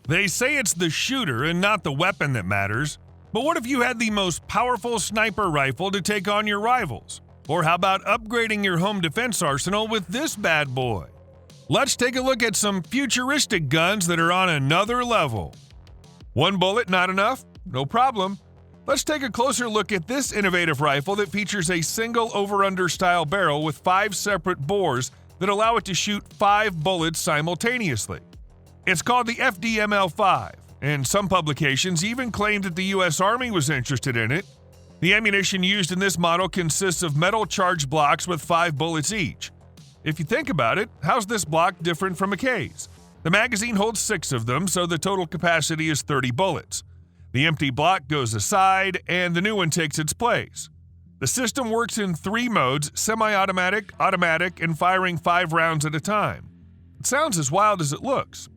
They say it's the shooter and not the weapon that matters, but what if you had the most powerful sniper rifle to take on your rivals? Or how about upgrading your home defense arsenal with this bad boy? Let's take a look at some futuristic guns that are on another level. One bullet not enough? No problem. Let's take a closer look at this innovative rifle that features a single over-under style barrel with 5 separate bores that allow it to shoot 5 bullets simultaneously. It's called the FDML-5, and some publications even claim that the U.S. Army was interested in it. The ammunition used in this model consists of metal charge blocks with 5 bullets each. If you think about it, how's this block different from a case? The magazine holds 6 of them, so the total capacity is 30 bullets. The empty block goes aside, and the new one takes its place. The system works in 3 modes: semi-automatic, automatic, and firing 5 rounds at a time. It sounds as wild as it looks.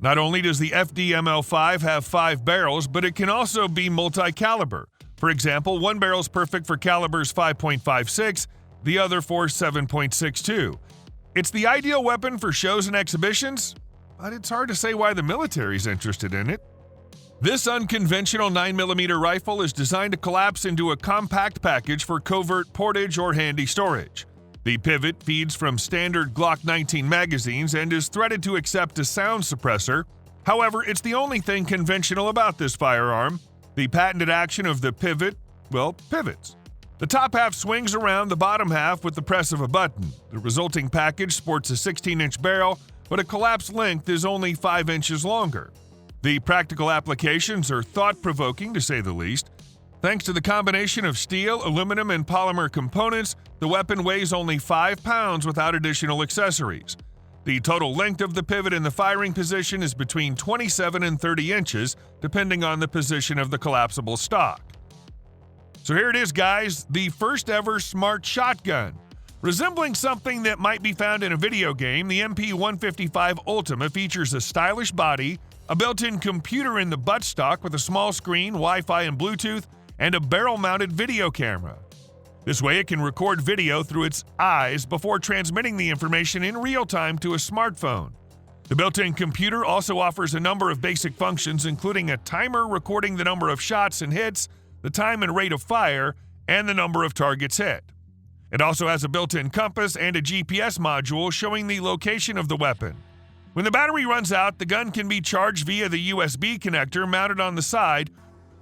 Not only does the FDML-5 have 5 barrels, but it can also be multi-caliber. For example, one barrel is perfect for calibers 5.56, the other for 7.62. It's the ideal weapon for shows and exhibitions, but it's hard to say why the military's interested in it. This unconventional 9mm rifle is designed to collapse into a compact package for covert portage or handy storage. The pivot feeds from standard Glock 19 magazines and is threaded to accept a sound suppressor. However, it's the only thing conventional about this firearm. The patented action of the pivot, pivots. The top half swings around the bottom half with the press of a button. The resulting package sports a 16-inch barrel, but a collapsed length is only 5 inches longer. The practical applications are thought-provoking, to say the least. Thanks to the combination of steel, aluminum, and polymer components, the weapon weighs only 5 pounds without additional accessories. The total length of the pivot in the firing position is between 27 and 30 inches, depending on the position of the collapsible stock. So here it is, guys, the first ever smart shotgun. Resembling something that might be found in a video game, the MP155 Ultima features a stylish body, a built-in computer in the buttstock with a small screen, Wi-Fi, and Bluetooth, and a barrel-mounted video camera. This way it can record video through its eyes before transmitting the information in real time to a smartphone. The built-in computer also offers a number of basic functions, including a timer recording the number of shots and hits, the time and rate of fire, and the number of targets hit. It also has a built-in compass and a GPS module showing the location of the weapon. When the battery runs out, the gun can be charged via the USB connector mounted on the side.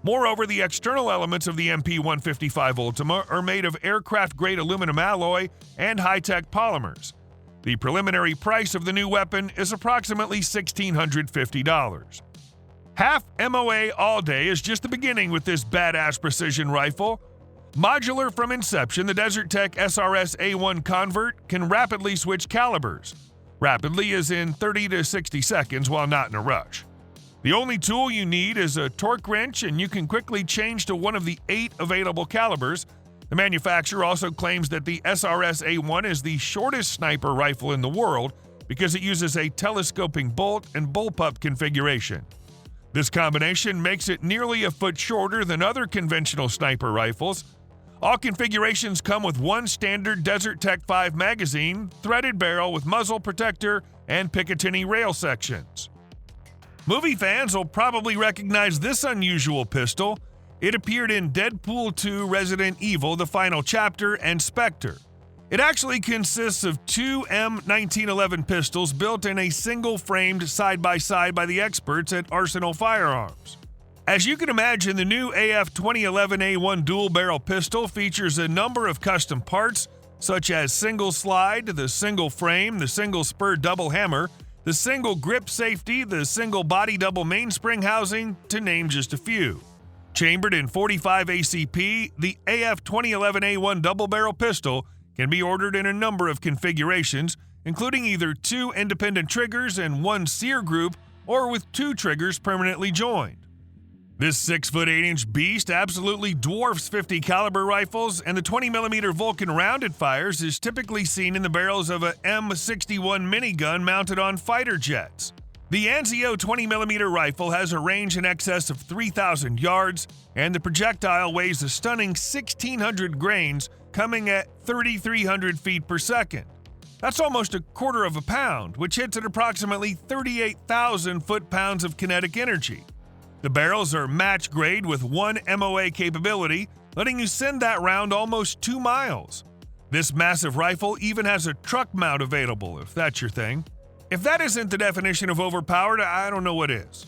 Moreover, the external elements of the MP155 Ultima are made of aircraft-grade aluminum alloy and high-tech polymers. The preliminary price of the new weapon is approximately $1,650. Half MOA all day is just the beginning with this badass precision rifle. Modular from inception, the Desert Tech SRS A1 Convert can rapidly switch calibers. Rapidly is in 30 to 60 seconds while not in a rush. The only tool you need is a torque wrench, and you can quickly change to one of the 8 available calibers. The manufacturer also claims that the SRS A1 is the shortest sniper rifle in the world because it uses a telescoping bolt and bullpup configuration. This combination makes it nearly a foot shorter than other conventional sniper rifles. All configurations come with one standard Desert Tech 5 magazine, threaded barrel with muzzle protector, and Picatinny rail sections. Movie fans will probably recognize this unusual pistol. It appeared in Deadpool 2, Resident Evil, The Final Chapter, and Spectre. It actually consists of 2 M1911 pistols built in a single framed side-by-side by the experts at Arsenal Firearms. As you can imagine, the new AF2011A1 dual-barrel pistol features a number of custom parts, such as single slide, the single frame, the single spur double hammer, the single grip safety, the single body double mainspring housing, to name just a few. Chambered in 45 ACP, the AF2011A1 double-barrel pistol can be ordered in a number of configurations, including either 2 independent triggers and 1 sear group, or with 2 triggers permanently joined. This 6'8" beast absolutely dwarfs 50 caliber rifles, and the 20mm Vulcan round it fires is typically seen in the barrels of a M61 minigun mounted on fighter jets. The Anzio 20mm rifle has a range in excess of 3,000 yards, and the projectile weighs a stunning 1,600 grains, coming at 3,300 feet per second. That's almost a quarter of a pound, which hits at approximately 38,000 foot-pounds of kinetic energy. The barrels are match grade with 1 MOA capability, letting you send that round almost 2 miles. This massive rifle even has a truck mount available, if that's your thing. If that isn't the definition of overpowered, I don't know what is.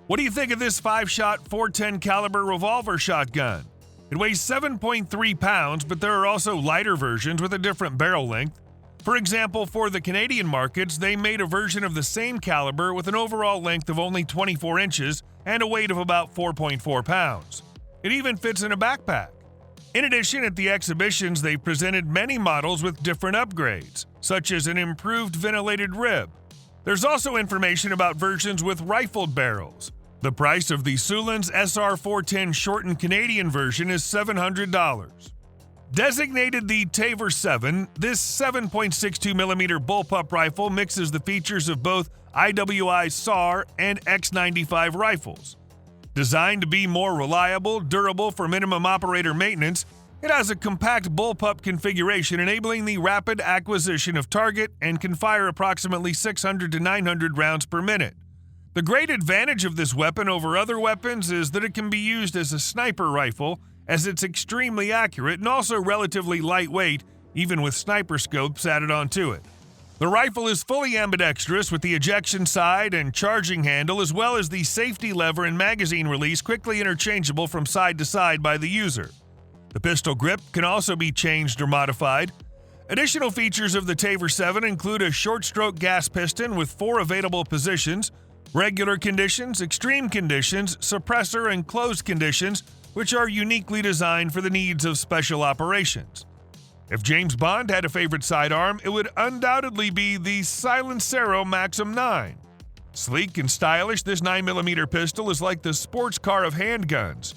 What do you think of this 5-shot .410 caliber revolver shotgun? It weighs 7.3 pounds, but there are also lighter versions with a different barrel length. For example, for the Canadian markets, they made a version of the same caliber with an overall length of only 24 inches and a weight of about 4.4 pounds. It even fits in a backpack. In addition, at the exhibitions, they presented many models with different upgrades, such as an improved ventilated rib. There's also information about versions with rifled barrels. The price of the Sulin's SR410 shortened Canadian version is $700. Designated the Taver 7, this 7.62mm bullpup rifle mixes the features of both IWI SAR and X95 rifles. Designed to be more reliable, durable for minimum operator maintenance, it has a compact bullpup configuration enabling the rapid acquisition of target and can fire approximately 600 to 900 rounds per minute. The great advantage of this weapon over other weapons is that it can be used as a sniper rifle, as it's extremely accurate and also relatively lightweight, even with sniper scopes added onto it. The rifle is fully ambidextrous with the ejection side and charging handle, as well as the safety lever and magazine release quickly interchangeable from side to side by the user. The pistol grip can also be changed or modified. Additional features of the Taver 7 include a short-stroke gas piston with 4 available positions, regular conditions, extreme conditions, suppressor, and closed conditions, which are uniquely designed for the needs of special operations. If James Bond had a favorite sidearm, it would undoubtedly be the Silencero Maxim 9. Sleek and stylish, this 9mm pistol is like the sports car of handguns.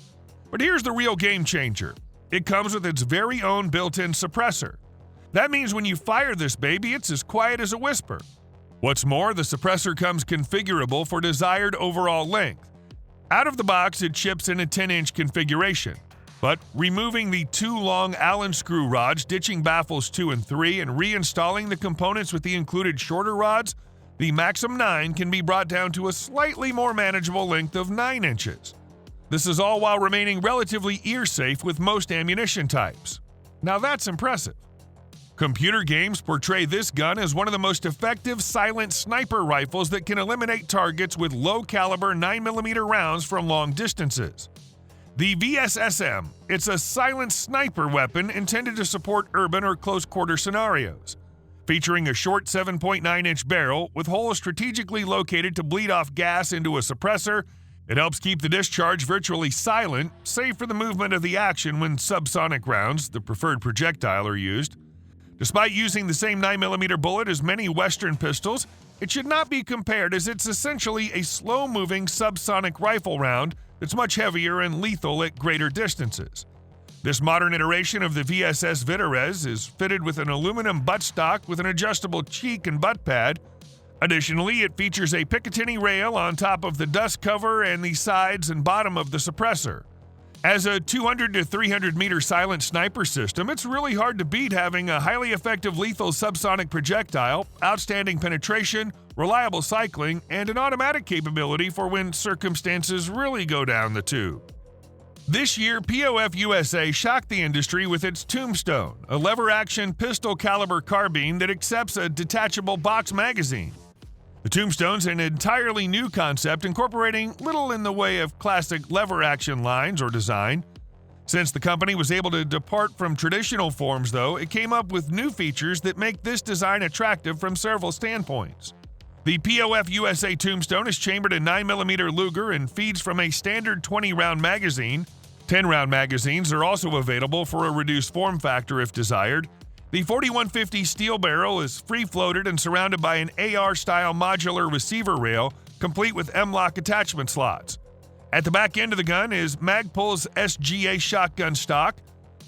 But here's the real game changer. It comes with its very own built-in suppressor. That means when you fire this baby, it's as quiet as a whisper. What's more, the suppressor comes configurable for desired overall length. Out of the box, it ships in a 10-inch configuration. But removing the 2 long Allen screw rods, ditching baffles 2 and 3, and reinstalling the components with the included shorter rods, the Maxim 9 can be brought down to a slightly more manageable length of 9 inches. This is all while remaining relatively ear-safe with most ammunition types. Now that's impressive. Computer games portray this gun as one of the most effective silent sniper rifles that can eliminate targets with low-caliber 9mm rounds from long distances. The VSSM, it's a silent sniper weapon intended to support urban or close-quarter scenarios. Featuring a short 7.9-inch barrel with holes strategically located to bleed off gas into a suppressor, it helps keep the discharge virtually silent, save for the movement of the action when subsonic rounds, the preferred projectile, are used. Despite using the same 9mm bullet as many Western pistols, it should not be compared as it's essentially a slow-moving subsonic rifle round that's much heavier and lethal at greater distances. This modern iteration of the VSS Vitarez is fitted with an aluminum buttstock with an adjustable cheek and butt pad. Additionally, it features a Picatinny rail on top of the dust cover and the sides and bottom of the suppressor. As a 200 to 300 meter silent sniper system, it's really hard to beat having a highly effective lethal subsonic projectile, outstanding penetration, reliable cycling, and an automatic capability for when circumstances really go down the tube. This year, POF USA shocked the industry with its Tombstone, a lever-action pistol-caliber carbine that accepts a detachable box magazine. The Tombstone's an entirely new concept incorporating little in the way of classic lever-action lines or design. Since the company was able to depart from traditional forms, though, it came up with new features that make this design attractive from several standpoints. The POF USA Tombstone is chambered in 9mm Luger and feeds from a standard 20-round magazine. 10-round magazines are also available for a reduced form factor if desired. The 4150 steel barrel is free-floated and surrounded by an AR-style modular receiver rail, complete with M-LOK attachment slots. At the back end of the gun is Magpul's SGA shotgun stock.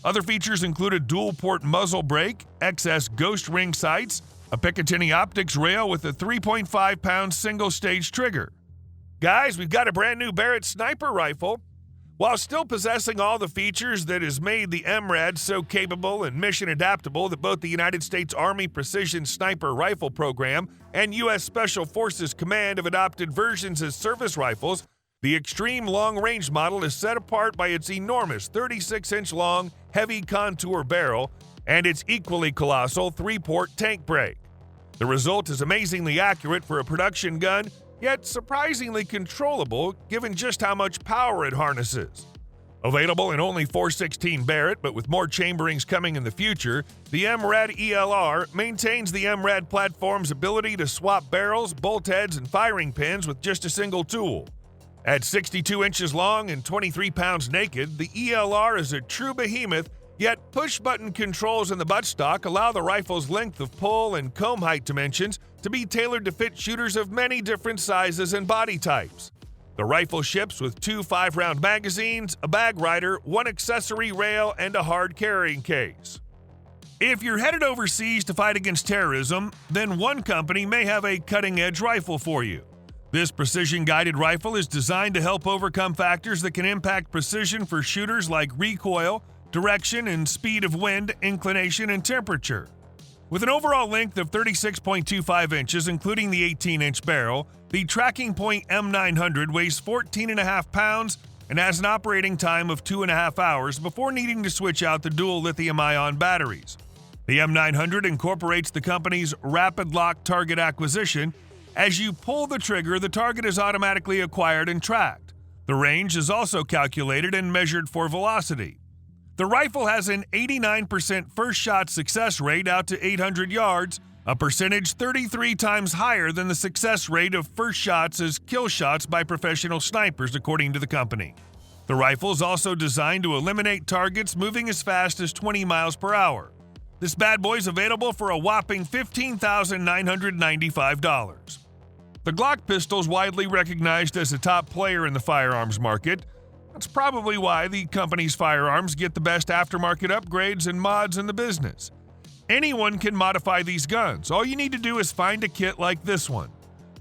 Other features include a dual-port muzzle brake, XS ghost ring sights, a Picatinny optics rail with a 3.5-pound single-stage trigger. Guys, we've got a brand new Barrett sniper rifle. while still possessing all the features that has made the MRAD so capable and mission adaptable that both the United States Army Precision Sniper Rifle Program and U.S. Special Forces Command have adopted versions as service rifles. The extreme long-range model is set apart by its enormous 36-inch long, heavy contour barrel and its equally colossal 3-port tank brake. The result is amazingly accurate for a production gun, yet surprisingly controllable given just how much power it harnesses. Available in only .416 Barrett, but with more chamberings coming in the future, the MRAD ELR maintains the MRAD platform's ability to swap barrels, bolt heads, and firing pins with just a single tool. At 62 inches long and 23 pounds naked, the ELR is a true behemoth, yet push-button controls in the buttstock allow the rifle's length of pull and comb height dimensions to be tailored to fit shooters of many different sizes and body types. The rifle ships with 2 5-round magazines, a bag rider, 1 accessory rail, and a hard carrying case. If you're headed overseas to fight against terrorism, then one company may have a cutting-edge rifle for you. This precision-guided rifle is designed to help overcome factors that can impact precision for shooters like recoil, direction, and speed of wind, inclination, and temperature. With an overall length of 36.25 inches, including the 18-inch barrel, the Tracking Point M900 weighs 14.5 pounds and has an operating time of 2.5 hours before needing to switch out the dual lithium-ion batteries. The M900 incorporates the company's Rapid Lock target acquisition. As you pull the trigger, the target is automatically acquired and tracked. The range is also calculated and measured for velocity. The rifle has an 89% first shot success rate out to 800 yards, a percentage 33 times higher than the success rate of first shots as kill shots by professional snipers, according to the company. The rifle is also designed to eliminate targets moving as fast as 20 miles per hour. This bad boy is available for a whopping $15,995. The Glock pistol is widely recognized as a top player in the firearms market. That's probably why the company's firearms get the best aftermarket upgrades and mods in the business. Anyone can modify these guns. All you need to do is find a kit like this one.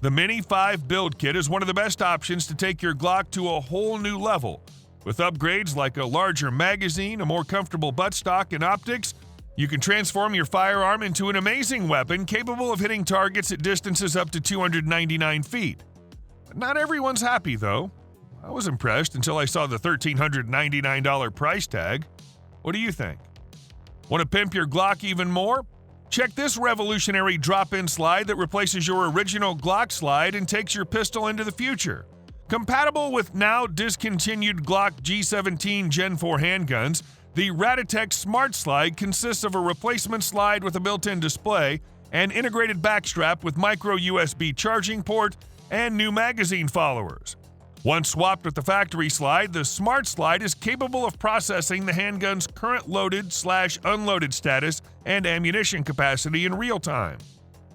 The Mini 5 Build Kit is one of the best options to take your Glock to a whole new level. With upgrades like a larger magazine, a more comfortable buttstock, and optics, you can transform your firearm into an amazing weapon capable of hitting targets at distances up to 299 feet. But not everyone's happy, though. I was impressed until I saw the $1,399 price tag. What do you think? Want to pimp your Glock even more? Check this revolutionary drop-in slide that replaces your original Glock slide and takes your pistol into the future. Compatible with now discontinued Glock G17 Gen 4 handguns, the Raditech Smart Slide consists of a replacement slide with a built-in display, an integrated backstrap with micro USB charging port, and new magazine followers. Once swapped with the factory slide, the Smart Slide is capable of processing the handgun's current loaded/unloaded status and ammunition capacity in real time.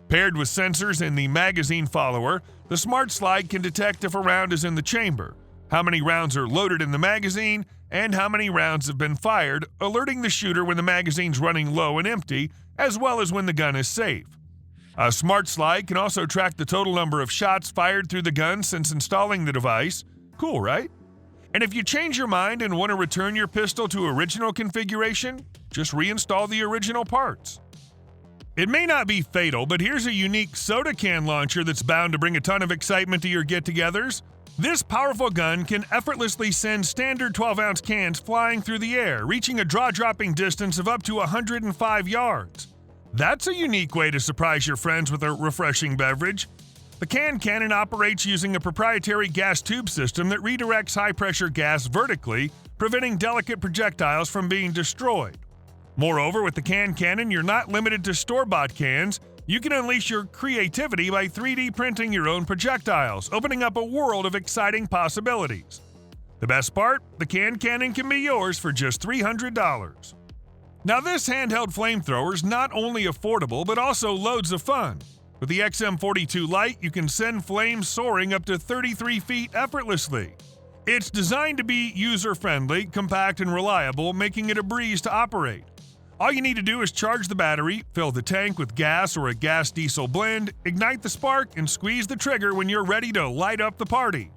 Paired with sensors in the magazine follower, the Smart Slide can detect if a round is in the chamber, how many rounds are loaded in the magazine, and how many rounds have been fired, alerting the shooter when the magazine's running low and empty, as well as when the gun is safe. A Smart Slide can also track the total number of shots fired through the gun since installing the device. Cool, right? And if you change your mind and want to return your pistol to original configuration, just reinstall the original parts. It may not be fatal, but here's a unique soda can launcher that's bound to bring a ton of excitement to your get-togethers. This powerful gun can effortlessly send standard 12-ounce cans flying through the air, reaching a draw-dropping distance of up to 105 yards. That's a unique way to surprise your friends with a refreshing beverage. The can cannon operates using a proprietary gas tube system that redirects high-pressure gas vertically, preventing delicate projectiles from being destroyed. Moreover, with the can cannon, you're not limited to store-bought cans. You can unleash your creativity by 3D printing your own projectiles, opening up a world of exciting possibilities. The best part? The can cannon can be yours for just $300. Now this handheld flamethrower is not only affordable, but also loads of fun. With the XM42 Lite, you can send flames soaring up to 33 feet effortlessly. It's designed to be user-friendly, compact, and reliable, making it a breeze to operate. All you need to do is charge the battery, fill the tank with gas or a gas-diesel blend, ignite the spark, and squeeze the trigger when you're ready to light up the party.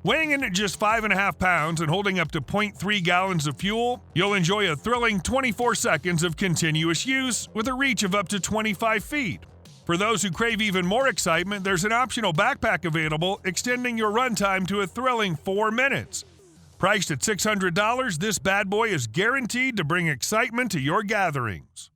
Weighing in at just 5.5 pounds and holding up to 0.3 gallons of fuel, you'll enjoy a thrilling 24 seconds of continuous use with a reach of up to 25 feet. For those who crave even more excitement, there's an optional backpack available, extending your runtime to a thrilling 4 minutes. Priced at $600, this bad boy is guaranteed to bring excitement to your gatherings.